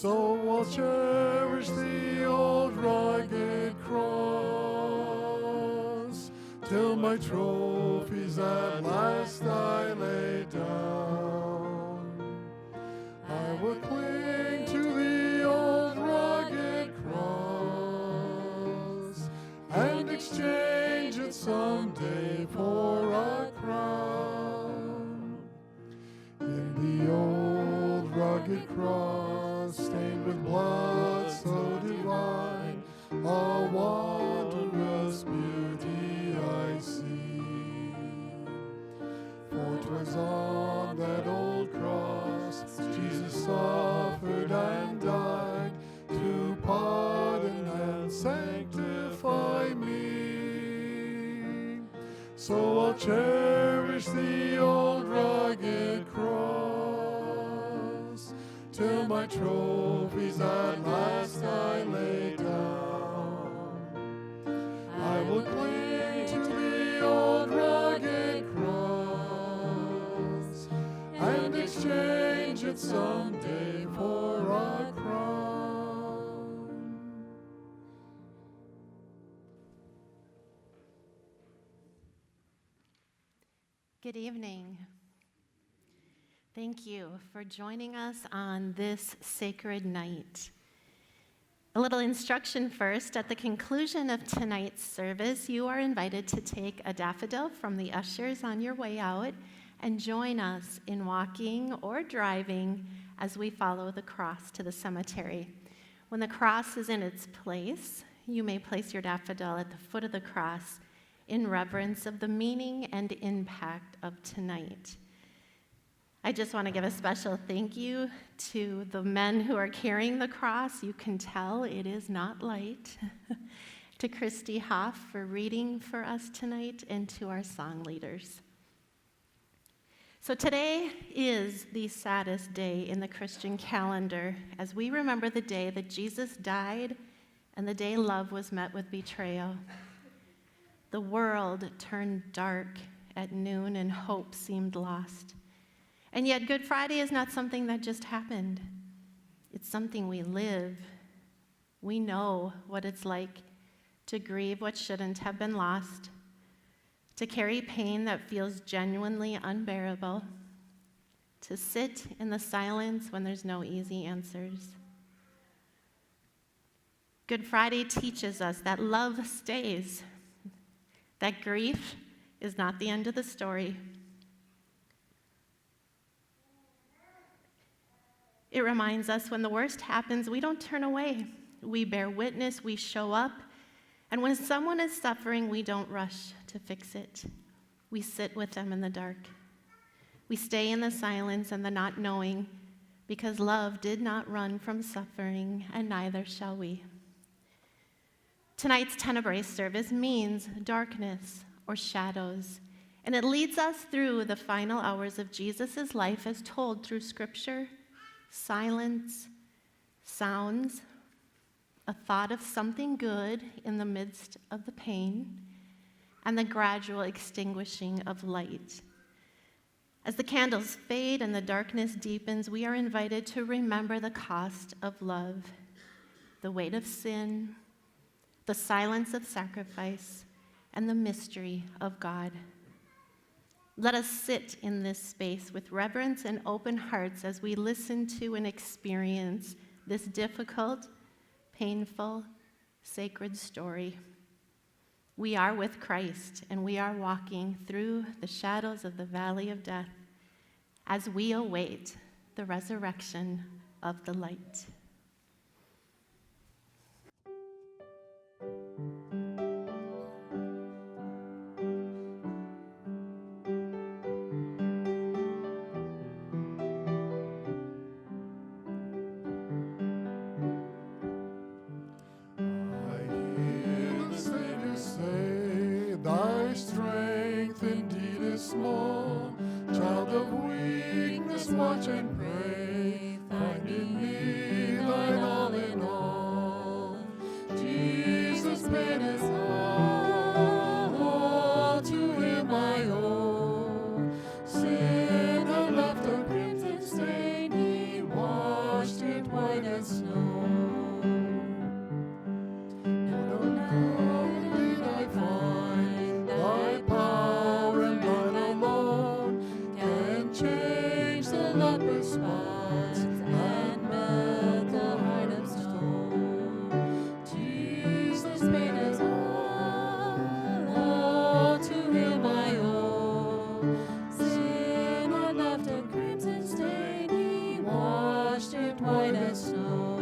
So I'll cherish the old rugged cross, till my trophies at last I lay down. I will cling to the old rugged cross and exchange it someday for a crown. In the old rugged cross, stained with blood so divine, a wondrous beauty I see. For 'twas on that old cross Jesus suffered and died to pardon and sanctify me. So I'll cherish the old rugged cross, till my trophies at last I lay down. I will cling to the old rugged cross and exchange it someday for a crown. Good evening. Thank you for joining us on this sacred night. A little instruction first. At the conclusion of tonight's service, you are invited to take a daffodil from the ushers on your way out and join us in walking or driving as we follow the cross to the cemetery. When the cross is in its place, you may place your daffodil at the foot of the cross in reverence of the meaning and impact of tonight. I just want to give a special thank you to the men who are carrying the cross. You can tell it is not light. To Christy Hoff for reading for us tonight, and to our song leaders. So today is the saddest day in the Christian calendar as we remember the day that Jesus died and the day love was met with betrayal. The world turned dark at noon and hope seemed lost. And yet Good Friday is not something that just happened. It's something we live. We know what it's like to grieve what shouldn't have been lost, to carry pain that feels genuinely unbearable, to sit in the silence when there's no easy answers. Good Friday teaches us that love stays, that grief is not the end of the story. It reminds us when the worst happens, we don't turn away. We bear witness, we show up, and when someone is suffering, we don't rush to fix it. We sit with them in the dark. We stay in the silence and the not knowing, because love did not run from suffering, and neither shall we. Tonight's Tenebrae service means darkness or shadows, and it leads us through the final hours of Jesus' life as told through Scripture, silence, sounds, a thought of something good in the midst of the pain, and the gradual extinguishing of light. As the candles fade and the darkness deepens, we are invited to remember the cost of love, the weight of sin, the silence of sacrifice, and the mystery of God. Let us sit in this space with reverence and open hearts as we listen to and experience this difficult, painful, sacred story. We are with Christ, and we are walking through the shadows of the valley of death as we await the resurrection of the light. Small child of weakness, watch and pray. Find in me thine all in all. Jesus paid his all to him I owe. Sin had left a crimson stain, he washed it white as the leper's spots and melt the heart of stone. Jesus made us all to him I owe. Sin had left a crimson stain, he washed it white as snow.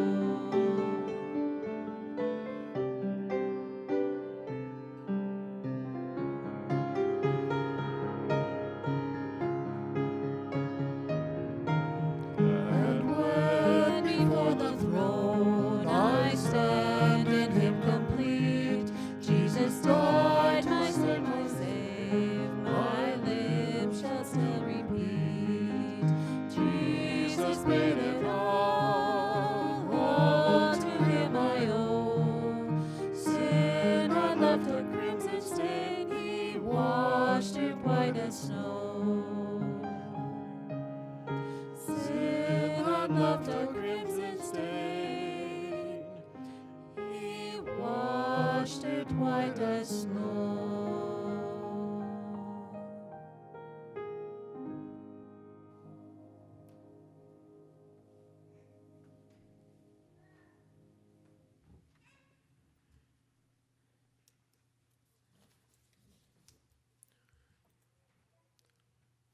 And when before the throne I stand in him complete, Jesus died, my sin was saved, my lips shall still repeat. Jesus paid it all to him I owe. Sin had left a crimson stain, he washed it white as snow. Sin had left a crimson stain, he washed it white as snow.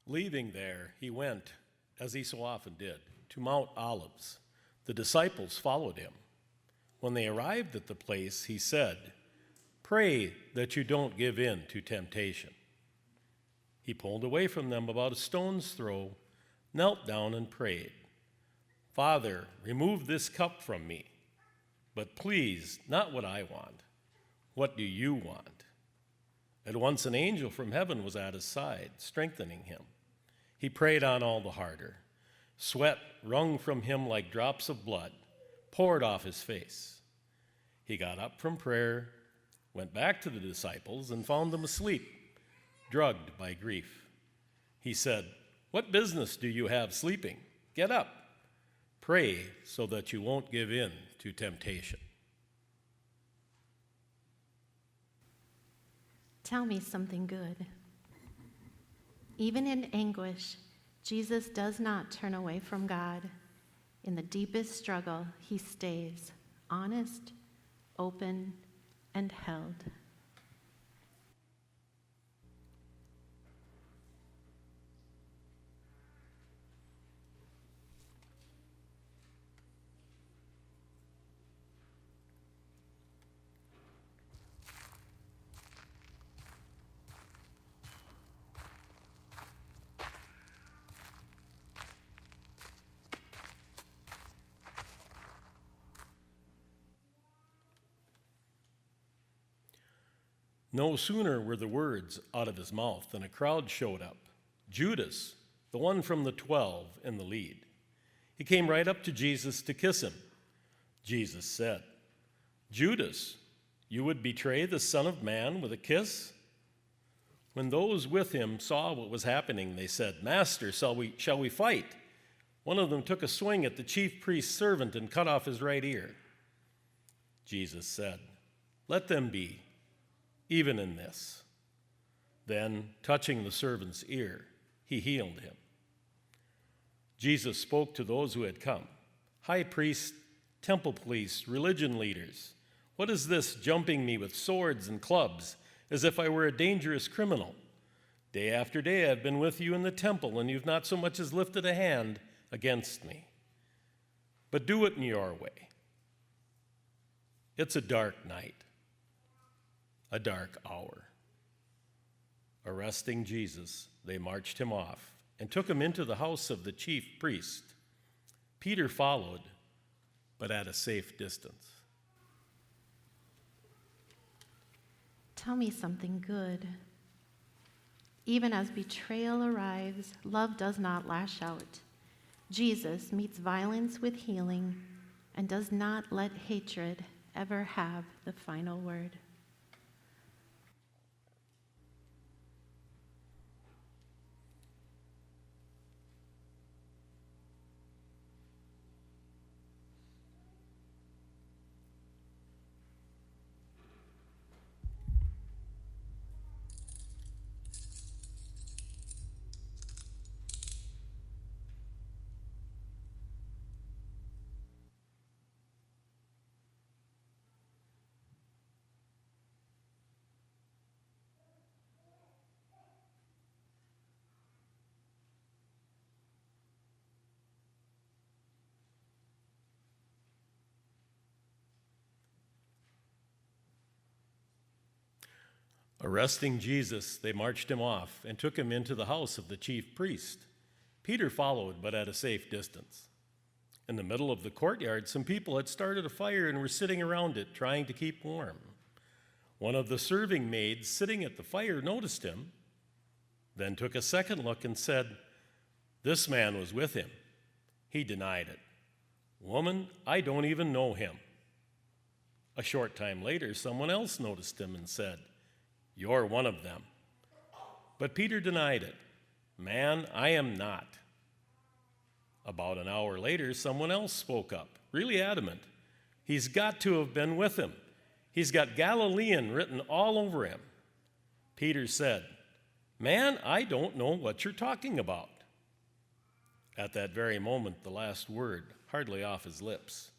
Leaving there, he went, as he so often did, to Mount Olives. The disciples followed him. When they arrived at the place, he said, "Pray that you don't give in to temptation." He pulled away from them about a stone's throw, knelt down and prayed, "Father, remove this cup from me, but please, not what I want. What do you want?" At once an angel from heaven was at his side, strengthening him. He prayed on all the harder. Sweat wrung from him like drops of blood, poured off his face. He got up from prayer, went back to the disciples, and found them asleep, drugged by grief. He said, "What business do you have sleeping? Get up. Pray so that you won't give in to temptation." Tell me something good. Even in anguish, Jesus does not turn away from God. In the deepest struggle, he stays honest, open, and held. No sooner were the words out of his mouth than a crowd showed up. Judas, the one from the 12, in the lead. He came right up to Jesus to kiss him. Jesus said, "Judas, you would betray the Son of Man with a kiss?" When those with him saw what was happening, they said, "Master, shall we fight?" One of them took a swing at the chief priest's servant and cut off his right ear. Jesus said, "Let them be, even in this." Then, touching the servant's ear, he healed him. Jesus spoke to those who had come. "High priests, temple police, religion leaders, what is this jumping me with swords and clubs as if I were a dangerous criminal? Day after day I've been with you in the temple, and you've not so much as lifted a hand against me. But do it in your way. It's a dark night, a dark hour." Arresting Jesus, they marched him off and took him into the house of the chief priest. Peter followed, but at a safe distance. Tell me something good. Even as betrayal arrives, love does not lash out. Jesus meets violence with healing and does not let hatred ever have the final word. Arresting Jesus, they marched him off and took him into the house of the chief priest. Peter followed, but at a safe distance. In the middle of the courtyard, some people had started a fire and were sitting around it, trying to keep warm. One of the serving maids sitting at the fire noticed him, then took a second look and said, "This man was with him." He denied it. "Woman, I don't even know him." A short time later, someone else noticed him and said, "You're one of them." But Peter denied it. "Man, I am not." About an hour later, someone else spoke up, really adamant. "He's got to have been with him. He's got Galilean written all over him." Peter said, "Man, I don't know what you're talking about." At that very moment, the last word, hardly off his lips,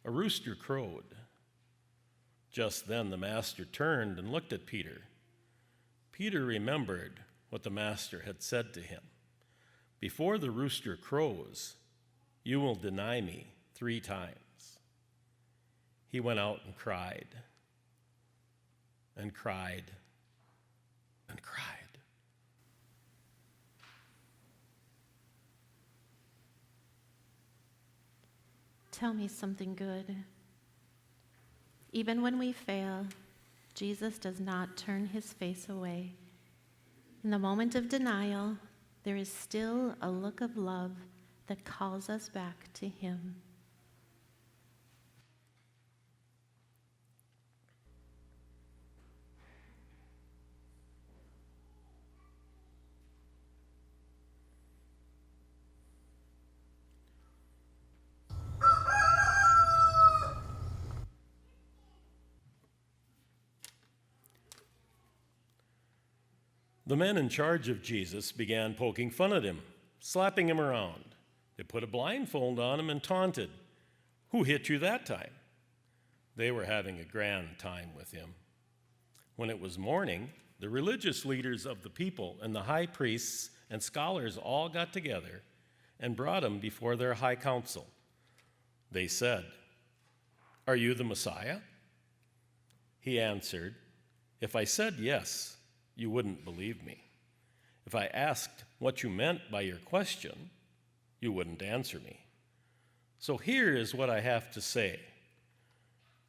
a rooster crowed. Just then the master turned and looked at Peter. Peter remembered what the master had said to him. "Before the rooster crows, you will deny me 3 times." He went out and cried, and cried, and cried. Tell me something good. Even when we fail, Jesus does not turn his face away. In the moment of denial, there is still a look of love that calls us back to him. The men in charge of Jesus began poking fun at him, slapping him around. They put a blindfold on him and taunted, "Who hit you that time?" They were having a grand time with him. When it was morning, the religious leaders of the people and the high priests and scholars all got together and brought him before their high council. They said, "Are you the Messiah?" He answered, "If I said yes, you wouldn't believe me. If I asked what you meant by your question, you wouldn't answer me. So here is what I have to say.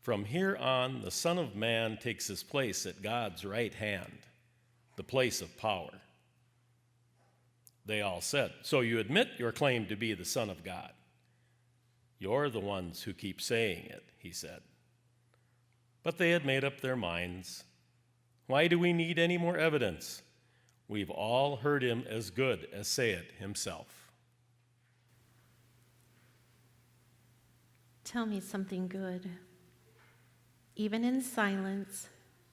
From here on, the Son of Man takes his place at God's right hand, the place of power." They all said, "So you admit your claim to be the Son of God?" "You're the ones who keep saying it," he said. But they had made up their minds. "Why do we need any more evidence? We've all heard him as good as say it himself." Tell me something good. Even in silence,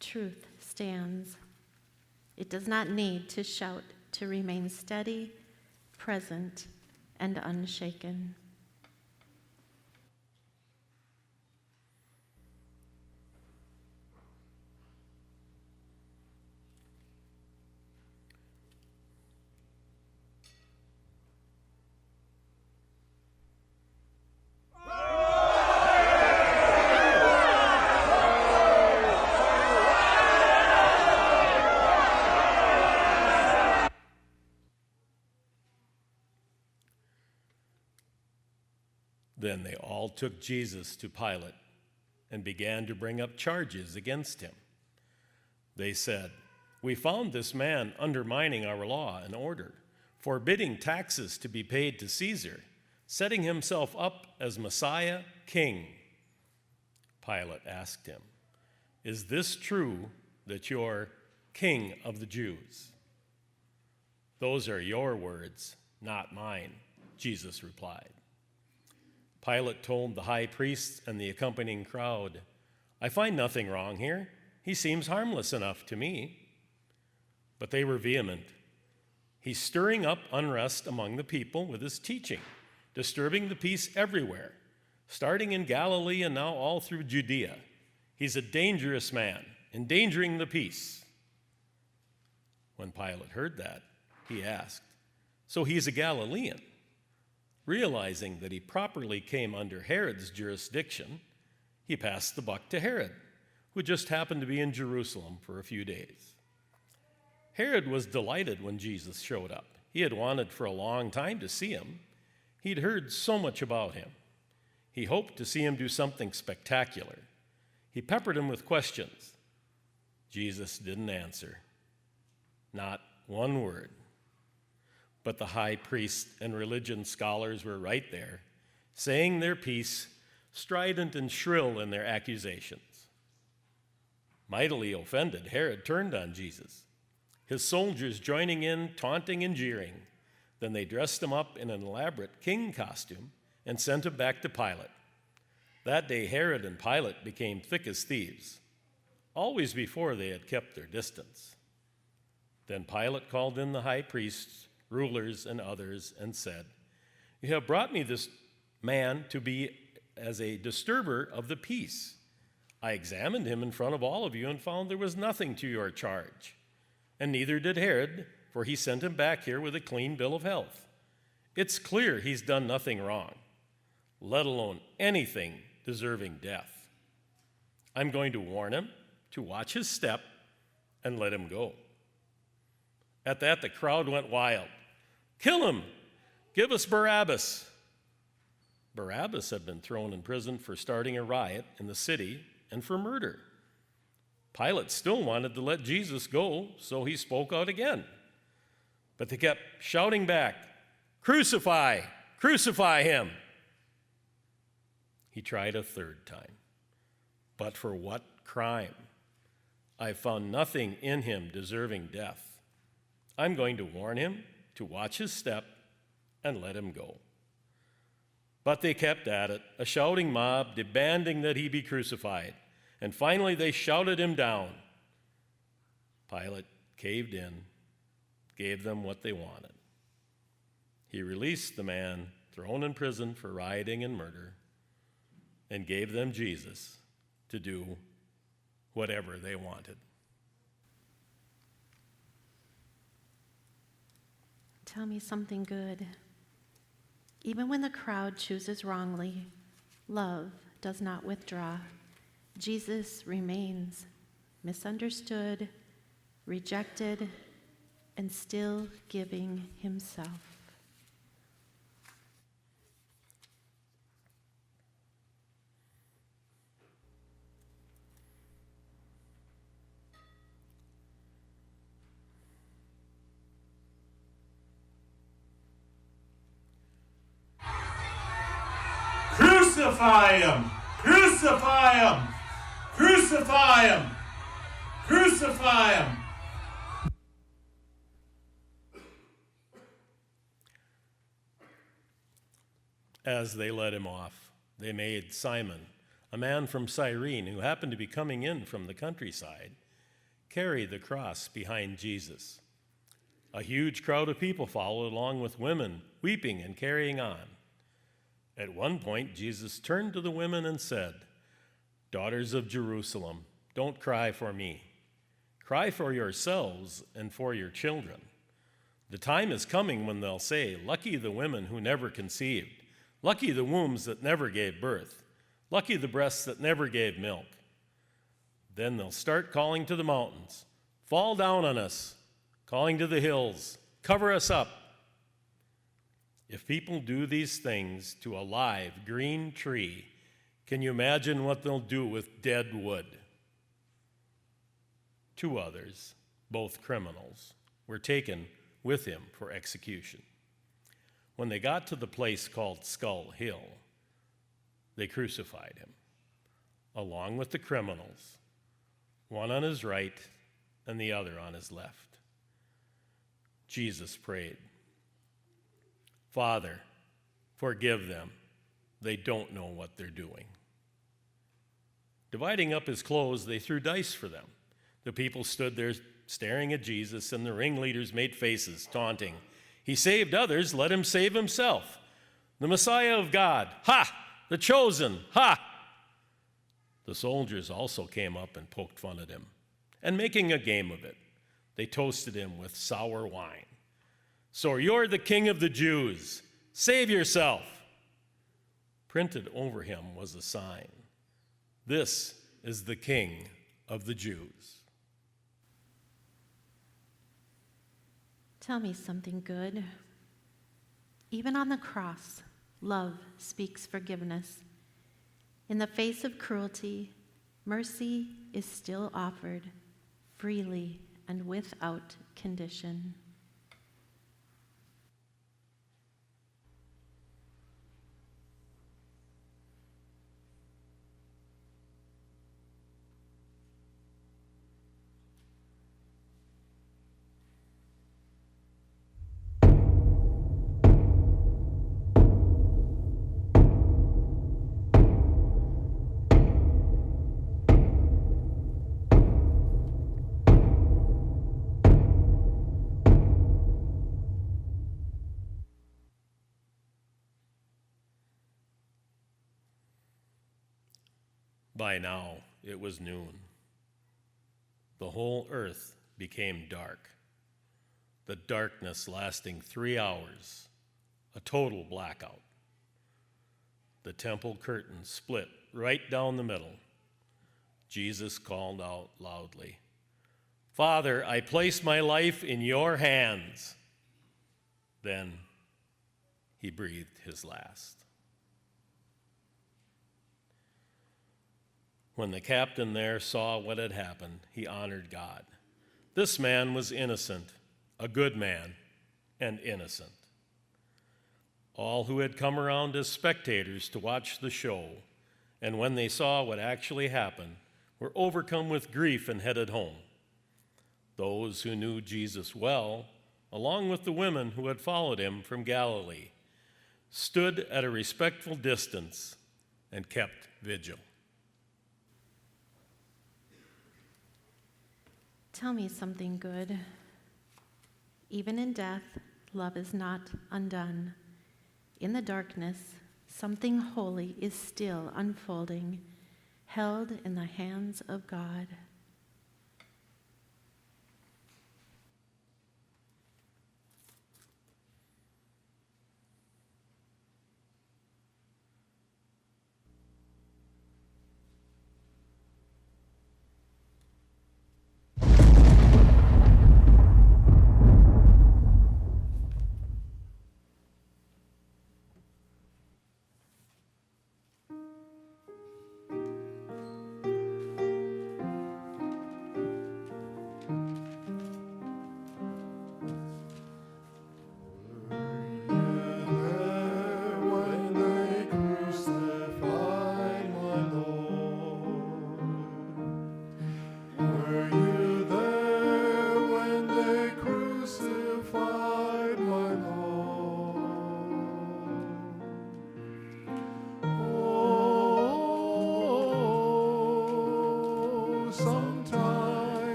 truth stands. It does not need to shout to remain steady, present, and unshaken. Then they all took Jesus to Pilate and began to bring up charges against him. They said, "We found this man undermining our law and order, forbidding taxes to be paid to Caesar, setting himself up as Messiah, king." Pilate asked him, "Is this true that you're king of the Jews?" "Those are your words, not mine," Jesus replied. Pilate told the high priests and the accompanying crowd, "I find nothing wrong here. He seems harmless enough to me." But they were vehement. "He's stirring up unrest among the people with his teaching, disturbing the peace everywhere, starting in Galilee and now all through Judea. He's a dangerous man, endangering the peace." When Pilate heard that, he asked, "So he's a Galilean?" Realizing that he properly came under Herod's jurisdiction, he passed the buck to Herod, who just happened to be in Jerusalem for a few days. Herod was delighted when Jesus showed up. He had wanted for a long time to see him. He'd heard so much about him. He hoped to see him do something spectacular. He peppered him with questions. Jesus didn't answer. Not one word. But the high priest and religion scholars were right there, saying their piece, strident and shrill in their accusations. Mightily offended, Herod turned on Jesus, his soldiers joining in, taunting and jeering. Then they dressed him up in an elaborate king costume and sent him back to Pilate. That day, Herod and Pilate became thick as thieves. Always before they had kept their distance. Then Pilate called in the high priests, rulers, and others and said, "You have brought me this man to be as a disturber of the peace. I examined him in front of all of you and found there was nothing to your charge. And neither did Herod, for he sent him back here with a clean bill of health. It's clear he's done nothing wrong, let alone anything deserving death. I'm going to warn him to watch his step and let him go." At that, the crowd went wild. "Kill him! Give us Barabbas!" Barabbas had been thrown in prison for starting a riot in the city and for murder. Pilate still wanted to let Jesus go, so he spoke out again. But they kept shouting back, "Crucify! Crucify him!" He tried a third time. "But for what crime? I found nothing in him deserving death. I'm going to warn him to watch his step and let him go." But they kept at it, a shouting mob demanding that he be crucified. And finally they shouted him down. Pilate caved in, gave them what they wanted. He released the man thrown in prison for rioting and murder and gave them Jesus to do whatever they wanted. Tell me something good. Even when the crowd chooses wrongly, love does not withdraw. Jesus remains misunderstood, rejected, and still giving himself. Crucify him! Crucify him! Crucify him! Crucify him! As they led him off, they made Simon, a man from Cyrene who happened to be coming in from the countryside, carry the cross behind Jesus. A huge crowd of people followed, along with women weeping and carrying on. At one point, Jesus turned to the women and said, "Daughters of Jerusalem, don't cry for me. Cry for yourselves and for your children. The time is coming when they'll say, 'Lucky the women who never conceived. Lucky the wombs that never gave birth. Lucky the breasts that never gave milk.' Then they'll start calling to the mountains, 'Fall down on us,' calling to the hills, 'Cover us up.' If people do these things to a live green tree, can you imagine what they'll do with dead wood?" 2 others, both criminals, were taken with him for execution. When they got to the place called Skull Hill, they crucified him, along with the criminals, one on his right and the other on his left. Jesus prayed, "Father, forgive them. They don't know what they're doing." Dividing up his clothes, they threw dice for them. The people stood there staring at Jesus, and the ringleaders made faces, taunting, "He saved others, let him save himself. The Messiah of God, ha! The chosen, ha!" The soldiers also came up and poked fun at him, and making a game of it, they toasted him with sour wine. "So you're the king of the Jews. Save yourself." Printed over him was a sign, "This is the King of the Jews." Tell me something good. Even on the cross, love speaks forgiveness. In the face of cruelty, mercy is still offered freely and without condition. By now, it was noon. The whole earth became dark, the darkness lasting 3 hours, a total blackout. The temple curtain split right down the middle. Jesus called out loudly, "Father, I place my life in your hands." Then he breathed his last. When the captain there saw what had happened, he honored God. This man was innocent, a good man, and innocent. All who had come around as spectators to watch the show, and when they saw what actually happened, were overcome with grief and headed home. Those who knew Jesus well, along with the women who had followed him from Galilee, stood at a respectful distance and kept vigil. Tell me something good. Even in death, love is not undone. In the darkness, something holy is still unfolding, held in the hands of God.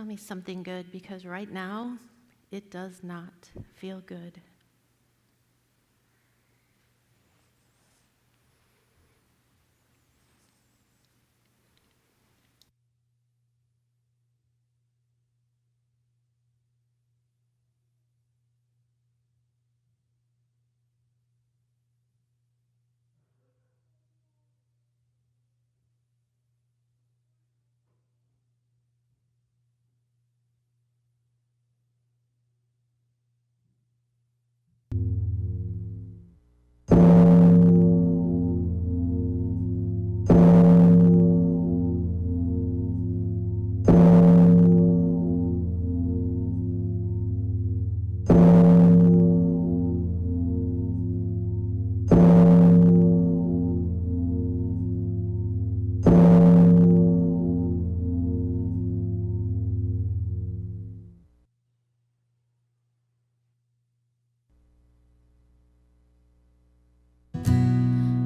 me something good, because right now it does not feel good.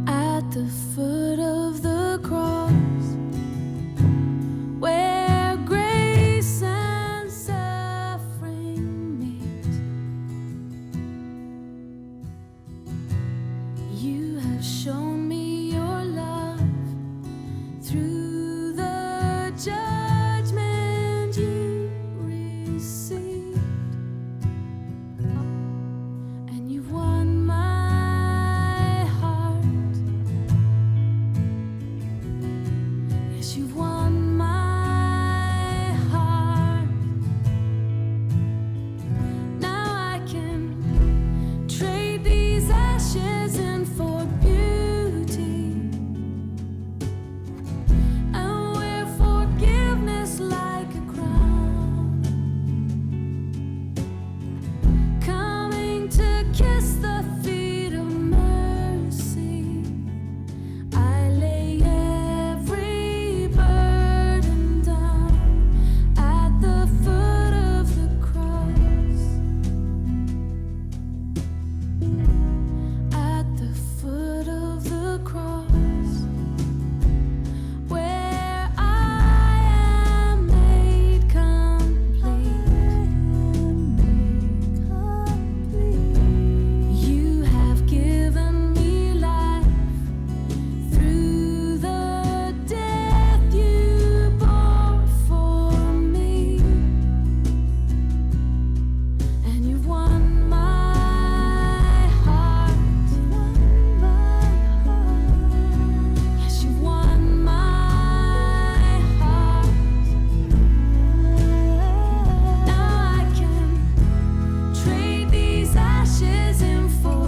At the foot of the cross, where grace and suffering meet, you have shown me your love through the judgment you received, and you've won my you've won my heart. Now I can trade these ashes in for beauty, and wear forgiveness like a crown, coming to kiss the feet of mercy. I lay every burden down at the foot of the cross. At the foot of the cross, where I am made complete. You have given me life through the death you bore for me, and you've won my heart. Yes, you've won my heart. Now I can trade these ashes in for